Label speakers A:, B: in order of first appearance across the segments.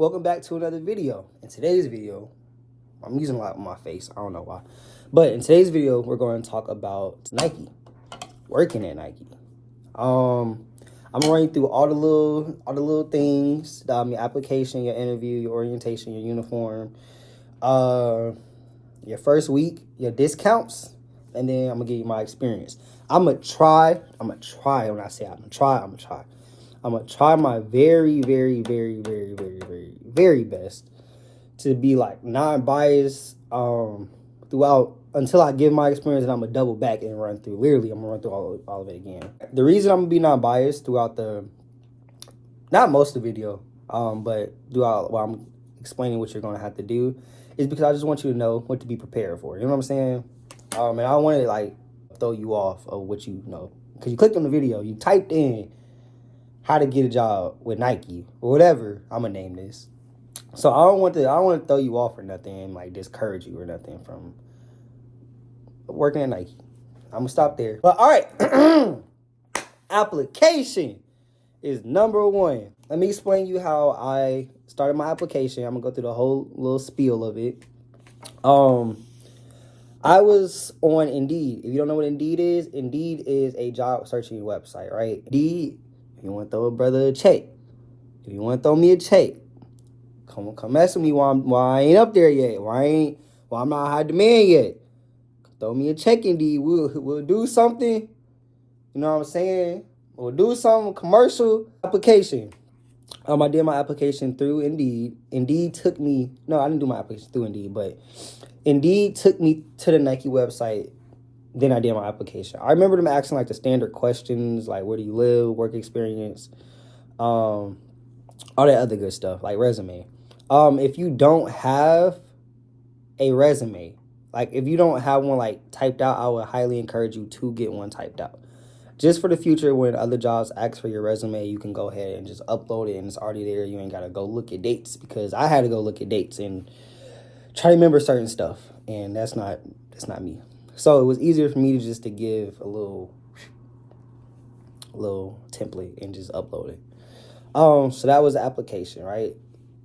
A: welcome back to another video. In today's video, I'm using a lot of my face, I don't know why. But in today's video, we're going to talk about Nike, working at Nike. I'm gonna run you through all the little things, your application, your interview, your orientation, your uniform, your first week, your discounts, and then I'm gonna give you my experience. I'm gonna try when I say I'm gonna try my very, very, very, very, very, very, very best to be like non-biased throughout until I give my experience, and I'm gonna double back and run through. Literally, I'm gonna run through all of it again. The reason I'm gonna be non-biased throughout not most of the video, but throughout while I'm explaining what you're gonna have to do, is because I just want you to know what to be prepared for. You know what I'm saying? And I don't want to like throw you off of what you know, because you clicked on the video, you typed in how to get a job with Nike or whatever I'm gonna name this. So I don't want to throw you off or nothing and like discourage you or nothing from working at Nike. I'm gonna stop there. But all right, application is number one. Let me explain you how I started my application. I'm gonna go through the whole little spiel of it. I was on Indeed. If you don't know what Indeed is a job searching website, right? Indeed, if you want to throw a brother a check, if you want to throw me a check, come mess with me while I ain't up there yet, while I'm not high demand yet. Throw me a check, Indeed. We'll do something. You know what I'm saying? We'll do some commercial application. I did my application through Indeed. I didn't do my application through Indeed, but Indeed took me to the Nike website. Then I did my application. I remember them asking like the standard questions, like where do you live, work experience, all that other good stuff, like resume. If you don't have a resume, like if you don't have one like typed out, I would highly encourage you to get one typed out. Just for the future, when other jobs ask for your resume, you can go ahead and just upload it and it's already there. You ain't got to go look at dates, because I had to go look at dates and try to remember certain stuff, and that's not me. So it was easier for me to give a little template and just upload it. So that was the application, right?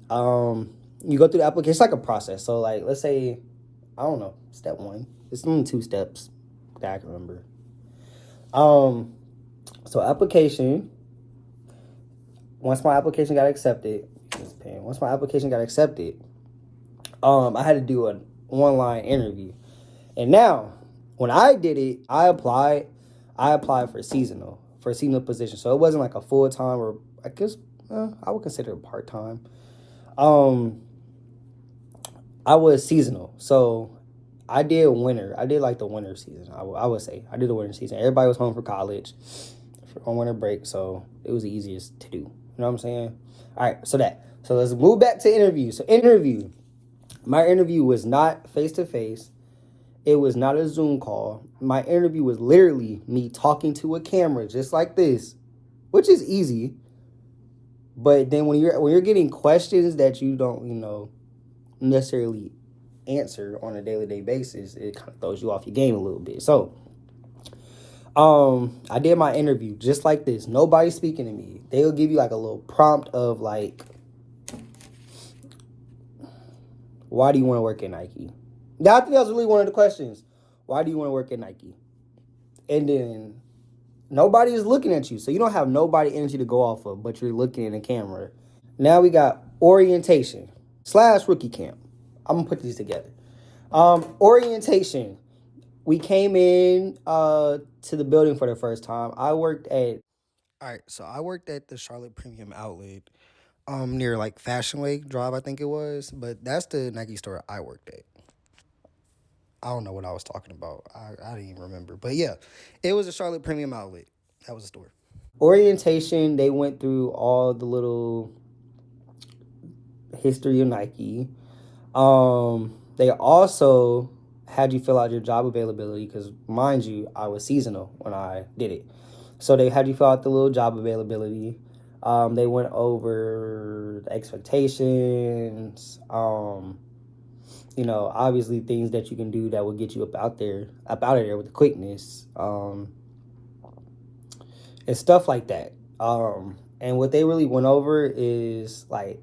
A: You go through the application. It's like a process. So like, let's say, I don't know, step one. It's only 2 steps that I can remember. So application. Once my application got accepted, I had to do an online interview. And now, when I did it, I applied for seasonal position. So it wasn't like a full-time, or I guess I would consider it part-time. I was seasonal. So I did winter. I did like the winter season. I would say I did the winter season. Everybody was home for college on winter break, so it was the easiest to do. You know what I'm saying? All right, so let's move back to interview. So interview. My interview was not face-to-face. It was not a Zoom call. My interview was literally me talking to a camera just like this, which is easy. But then when you're getting questions that you don't, necessarily answer on a day-to-day basis, it kind of throws you off your game a little bit. So I did my interview just like this. Nobody speaking to me. They'll give you like a little prompt of like, why do you want to work at Nike? I think that was really one of the questions. Why do you want to work at Nike? And then nobody is looking at you, so you don't have nobody energy to go off of, but you're looking in the camera. Now we got orientation / rookie camp. I'm gonna put these together. Orientation. We came in to the building for the first time. I worked at the Charlotte Premium Outlet, near like Fashion Week Drive, I think it was. But that's the Nike store I worked at. I don't know what I was talking about. I didn't even remember. But yeah, it was a Charlotte Premium Outlet. That was the store. Orientation, they went through all the little history of Nike. They also had you fill out your job availability, because mind you, I was seasonal when I did it. So they had you fill out the little job availability. They went over the expectations, obviously things that you can do that will get you up out of there with the quickness, and stuff like that. And what they really went over is like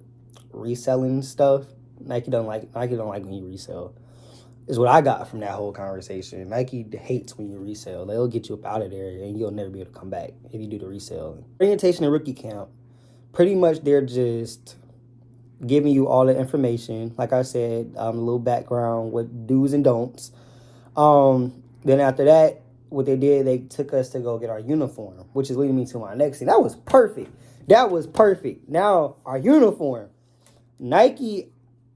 A: reselling stuff. Nike don't like when you resell. Is what I got from that whole conversation. Nike hates when you resell. They'll get you up out of there and you'll never be able to come back if you do the resale. Orientation and rookie camp, pretty much they're just giving you all the information. Like I said, a little background, what do's and don'ts. Then after that, what they did, they took us to go get our uniform, which is leading me to my next thing. That was perfect. Now our uniform. Nike,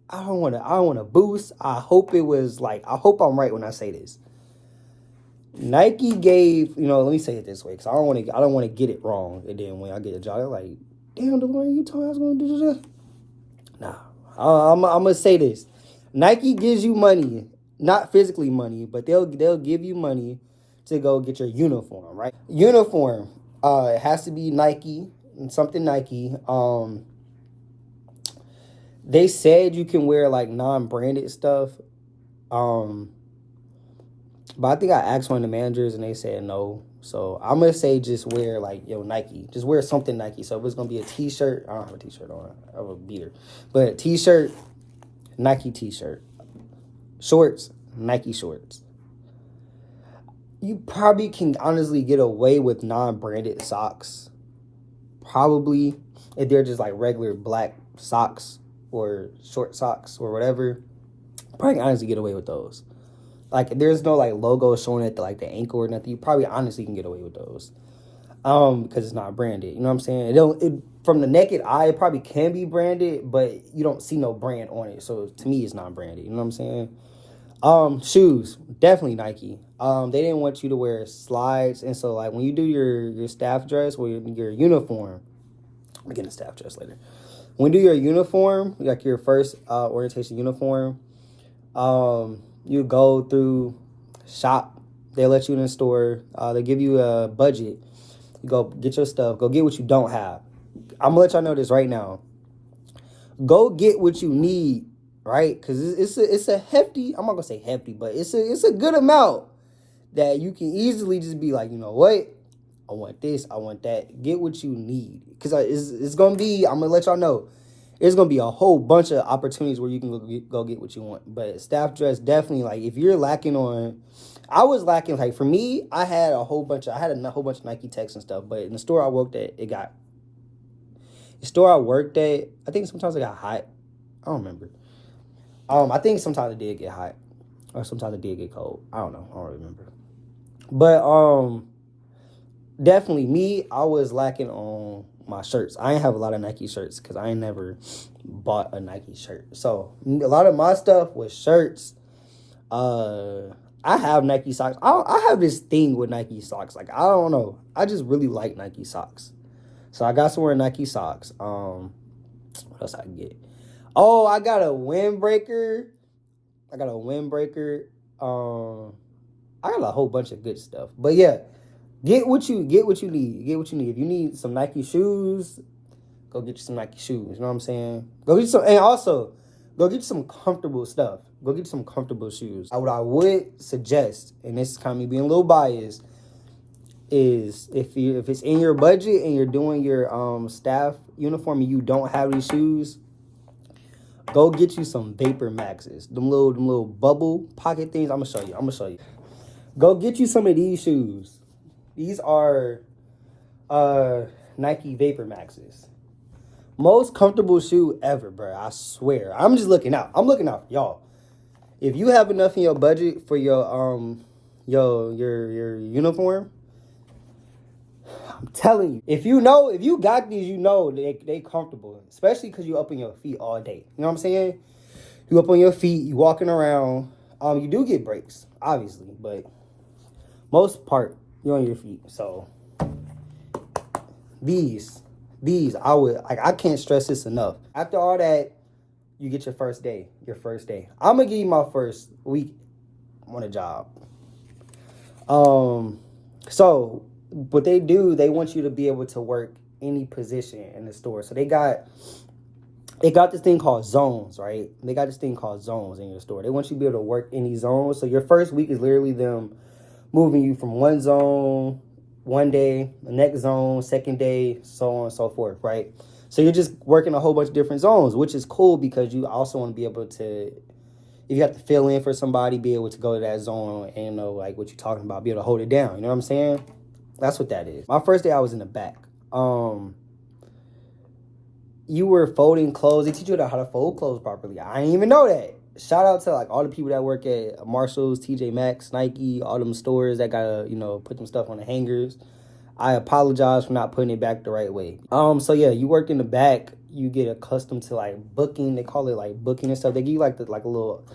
A: I don't wanna boost. I hope I'm right when I say this. Nike gave, let me say it this way, because I don't want to get it wrong. And then when I get a job, they're like, damn, DeLorean, you told me I was gonna do this. Nah, I'm gonna say this. Nike gives you money, not physically money, but they'll give you money to go get your uniform, right? Uniform, it has to be Nike, something Nike. They said you can wear like non-branded stuff. But I think I asked one of the managers and they said no. So I'm going to say just wear Nike. Just wear something Nike. So if it's going to be a t-shirt, I don't have a t-shirt on. I have a beater. But t-shirt, Nike t-shirt. Shorts, Nike shorts. You probably can honestly get away with non-branded socks. Probably. If they're just like regular black socks or short socks or whatever, probably can honestly get away with those. Like, there's no like logo showing at the ankle or nothing. You probably honestly can get away with those, because it's not branded. You know what I'm saying? From the naked eye, it probably can be branded, but you don't see no brand on it. So to me, it's not branded. You know what I'm saying? Shoes, definitely Nike. They didn't want you to wear slides, and so like when you do your staff dress or your uniform, we'll get into staff dress later. When you do your uniform, like your first orientation uniform, you go through shop. They let you in the store. They give you a budget. You go get your stuff. Go get what you don't have. I'm gonna let y'all know this right now. Go get what you need, right? Because it's a hefty. I'm not gonna say hefty, but it's a good amount that you can easily just be like, you know what? I want this. I want that. Get what you need. Because it's going to be, I'm going to let y'all know, there's going to be a whole bunch of opportunities where you can go get what you want. But staff dress, definitely, like, if you're lacking on, I was lacking, like, for me, I had a whole bunch of Nike Techs and stuff. But in the store I worked at, I think sometimes it got hot. I don't remember. I think sometimes it did get hot. Or sometimes it did get cold. I don't know. I don't remember. But, definitely me, I was lacking on my shirts. I ain't have a lot of Nike shirts because I ain't never bought a Nike shirt. So a lot of my stuff was shirts. I have Nike socks. I have this thing with Nike socks. Like, I don't know. I just really like Nike socks. So I got some more Nike socks. What else I can get? Oh, I got a windbreaker. I got a whole bunch of good stuff. But yeah. Get what you need. Get what you need. If you need some Nike shoes, go get you some Nike shoes. You know what I'm saying? Go get some, and also go get some comfortable stuff. Go get some comfortable shoes. What I would suggest, and this is kind of me being a little biased, is if it's in your budget and you're doing your staff uniform and you don't have these shoes, go get you some Vapor Maxes. Them little bubble pocket things. I'm gonna show you. Go get you some of these shoes. These are Nike Vapor Maxes. Most comfortable shoe ever, bro. I swear. I'm just looking out. I'm looking out for y'all. If you have enough in your budget for your uniform, I'm telling you. If you got these, they comfortable. Especially because you up on your feet all day. You know what I'm saying? You up on your feet, you walking around. You do get breaks, obviously, but most part, you're on your feet. So these I can't stress this enough. After all that, you get your first day. I'm gonna give you my first week on a job. So what they do, they want you to be able to work any position in the store. So they got this thing called zones, right? They got this thing called zones in your store. They want you to be able to work any zones. So your first week is literally them moving you from one zone one day, the next zone, second day, so on and so forth, right? So you're just working a whole bunch of different zones, which is cool because you also want to be able to, if you have to fill in for somebody, be able to go to that zone and know like what you're talking about, be able to hold it down. You know what I'm saying? That's what that is. My first day I was in the back. You were folding clothes. They teach you how to fold clothes properly. I didn't even know that. Shout out to like all the people that work at Marshalls, TJ Maxx, Nike, all them stores that gotta, put them stuff on the hangers. I apologize for not putting it back the right way. So yeah, you work in the back, you get accustomed to like booking. They call it like booking and stuff. They give you like a little,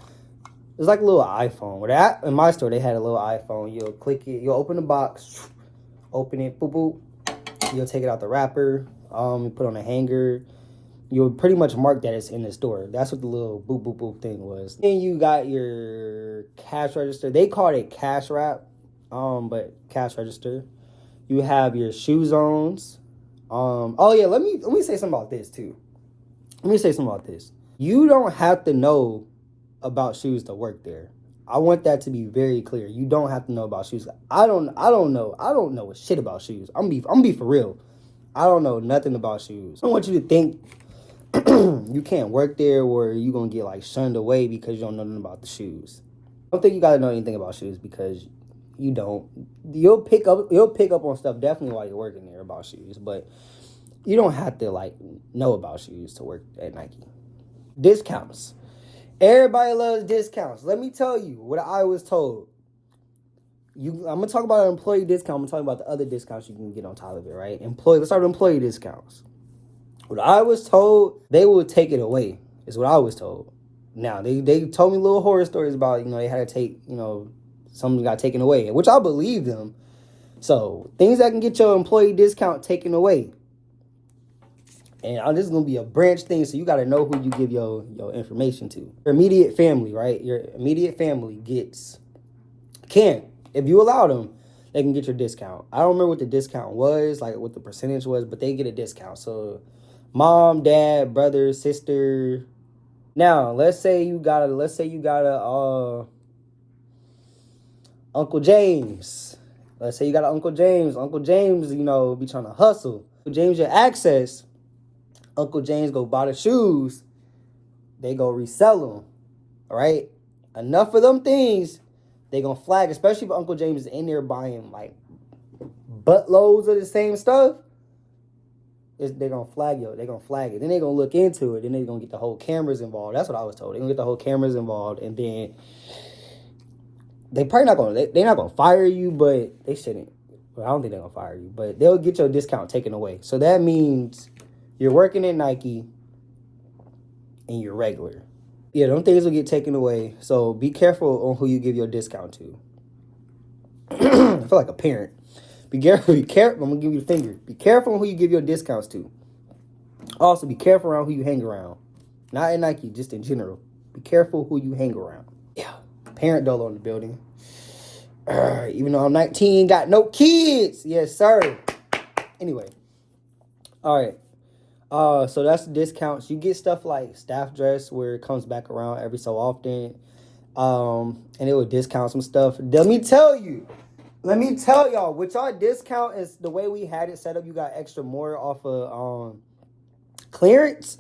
A: it's like a little iPhone. Where that in my store they had a little iPhone. You'll click it, you'll open the box, open it, boop boop. You'll take it out the wrapper, you put it on a hanger. You'll pretty much mark that it's in the store. That's what the little boop boop boop thing was. Then you got your cash register. They called it cash wrap, but cash register. You have your shoe zones. Oh yeah, let me say something about this too. You don't have to know about shoes to work there. I want that to be very clear. You don't have to know about shoes. I don't know shit about shoes. I'm be for real. I don't know nothing about shoes. I don't want you to think you can't work there or you gonna get like shunned away because you don't know nothing about the shoes. I don't think you gotta know anything about shoes because you don't. You'll pick up on stuff definitely while you're working there about shoes, but you don't have to like know about shoes to work at Nike. Discounts. Everybody loves discounts. Let me tell you what I was told. I'm gonna talk about an employee discount. I'm gonna talk about the other discounts you can get on top of it, right? Let's start with employee discounts. What I was told, they will take it away, is what I was told. Now, they told me little horror stories about, they had to take, something got taken away, which I believe them. So, things that can get your employee discount taken away. And this is going to be a branch thing, so you got to know who you give your information to. Your immediate family, right? Your immediate family if you allow them, they can get your discount. I don't remember what the discount was, like what the percentage was, but they get a discount. So, mom, dad, brother, sister. Now, let's say you got a Uncle James. Let's say you got an Uncle James. Uncle James, be trying to hustle. Uncle James your access. Uncle James go buy the shoes. They go resell them. All right? Enough of them things, they gonna flag, especially if Uncle James is in there buying like buttloads of the same stuff. They're going to flag it. They're going to flag it. Then they're going to look into it. Then they're going to get the whole cameras involved. That's what I was told. They're going to get the whole cameras involved. And then they probably not going to, they're not going to fire you, but they shouldn't. Well, I don't think they're going to fire you, but they'll get your discount taken away. So that means you're working at Nike and you're regular. Yeah, them things will get taken away. So be careful on who you give your discount to. I feel like a parent. Be careful. I'm going to give you the finger. Be careful on who you give your discounts to. Also, be careful around who you hang around. Not in Nike, just in general. Be careful who you hang around. Yeah. Parent dolo in the building. Even though I'm 19, got no kids. Yes, sir. Anyway. All right. So that's the discounts. You get stuff like staff dress where it comes back around every so often. And it will discount some stuff. Let me tell y'all, with our discount is the way we had it set up. You got extra more off of clearance.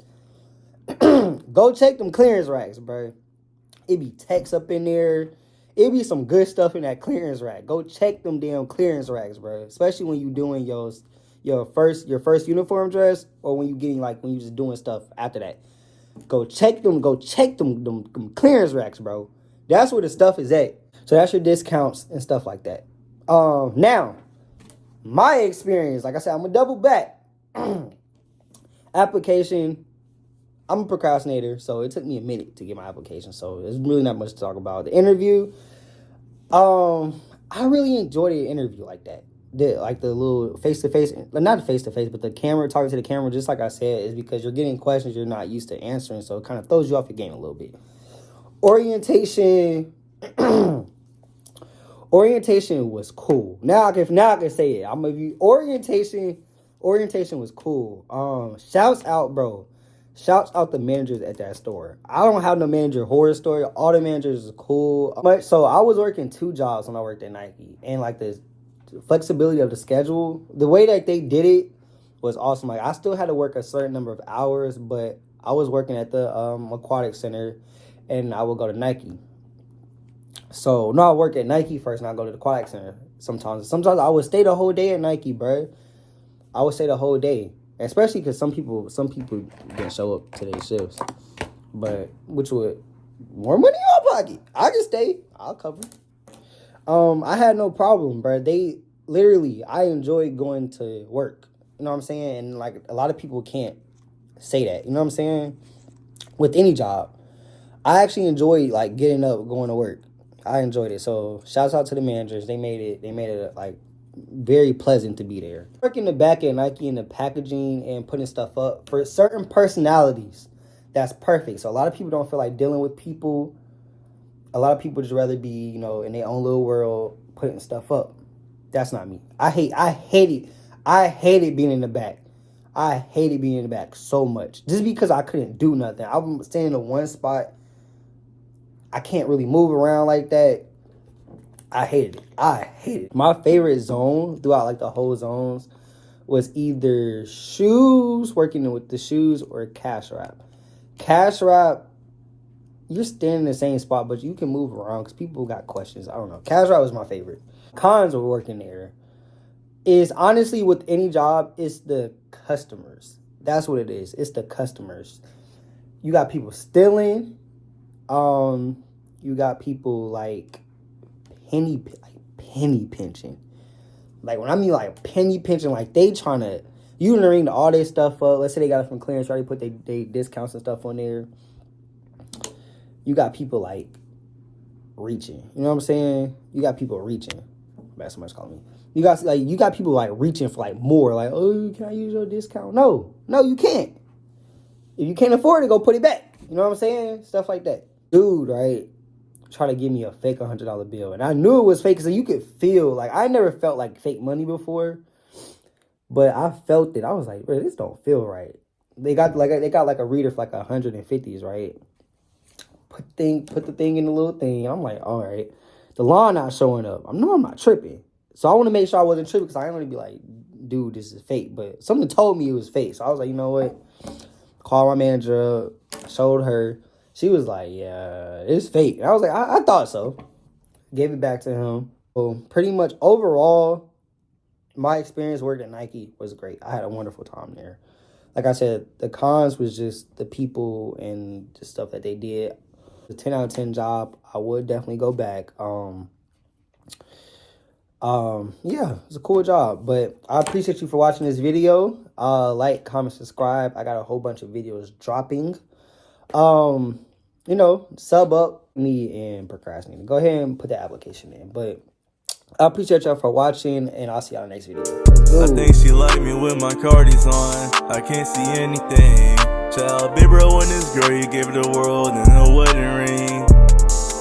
A: Go check them clearance racks, bro. It be text up in there. It be some good stuff in that clearance rack. Go check them damn clearance racks, bro. Especially when you doing your first uniform dress, or when you just doing stuff after that. Go check them clearance racks, bro. That's where the stuff is at. So that's your discounts and stuff like that. Now, my experience, like I said, I'm gonna double back. Application, I'm a procrastinator, so it took me a minute to get my application, so there's really not much to talk about. The interview, I really enjoyed the interview like that. The little face-to-face, not face-to-face, but the camera, talking to the camera, just like I said, is because you're getting questions you're not used to answering, so it kind of throws you off your game a little bit. Orientation was cool. Now I can say it. I'm gonna be orientation was cool. Shouts out, bro. Shouts out the managers at that store. I don't have no manager horror story. All the managers is cool. So I was working 2 jobs when I worked at Nike, and like the flexibility of the schedule, the way that they did it was awesome. Like, I still had to work a certain number of hours, but I was working at the aquatic center, and I would go to Nike. So, no, I work at Nike first, and I go to the aquatic center sometimes. Sometimes I would stay the whole day at Nike, bro. I would stay the whole day, especially because some people didn't show up to their shifts. But, which would, more money in my pocket. I just stay. I'll cover. I had no problem, bro. I enjoy going to work. You know what I'm saying? And, like, a lot of people can't say that. You know what I'm saying? With any job. I actually enjoy, like, getting up, going to work. I enjoyed it. So, shouts out to the managers. They made it, like, very pleasant to be there. Working the back at Nike in the packaging and putting stuff up for certain personalities, that's perfect. So, a lot of people don't feel like dealing with people. A lot of people just rather be, you know, in their own little world putting stuff up. That's not me. I hate it. I hated being in the back. I hated being in the back so much. Just because I couldn't do nothing. I'm standing in one spot. I can't really move around like that. I hated it. My favorite zone throughout, like, the whole zones was either shoes, working with the shoes, or cash wrap. Cash wrap, you're standing in the same spot, but you can move around because people got questions. I don't know. Cash wrap was my favorite. Cons of working there is, honestly, with any job, it's the customers. That's what it is. It's the customers. You got people stealing. You got people, like, penny pinching. Like, when I mean, like, penny pinching, like, they trying to, you done ring all their stuff up. Let's say they got it from clearance, already put they discounts and stuff on there. You got people, like, reaching. You know what I'm saying? You got people reaching. That's somebody's calling me. You got people, like, reaching for, like, more. Like, oh, can I use your discount? No, you can't. If you can't afford it, go put it back. You know what I'm saying? Stuff like that. Dude, right, try to give me a fake $100 bill. And I knew it was fake because you could feel, like, I never felt like fake money before. But I felt it. I was like, bro, this don't feel right. They got like a reader for like 150s, right? Put the thing in the little thing. I'm like, all right. The line not showing up. I'm not tripping. So I want to make sure I wasn't tripping because I didn't want to be like, dude, this is fake. But something told me it was fake. So I was like, you know what? Called my manager up, showed her. She was like, yeah, it's fake. And I was like, I thought so. Gave it back to him. So pretty much overall, my experience working at Nike was great. I had a wonderful time there. Like I said, the cons was just the people and the stuff that they did. The 10 out of 10 job. I would definitely go back. Yeah, it's a cool job. But I appreciate you for watching this video. Like, comment, subscribe. I got a whole bunch of videos dropping. You know, sub up me and procrastinating. Go ahead and put the application in. But I appreciate y'all for watching, and I'll see y'all in the next video.
B: I think she like me with my Cardi's on. I can't see anything. Child, big bro and this girl, you gave her the world and her wedding ring.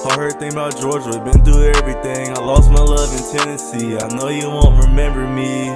B: I heard thing about Georgia, been through everything. I lost my love in Tennessee. I know you won't remember me.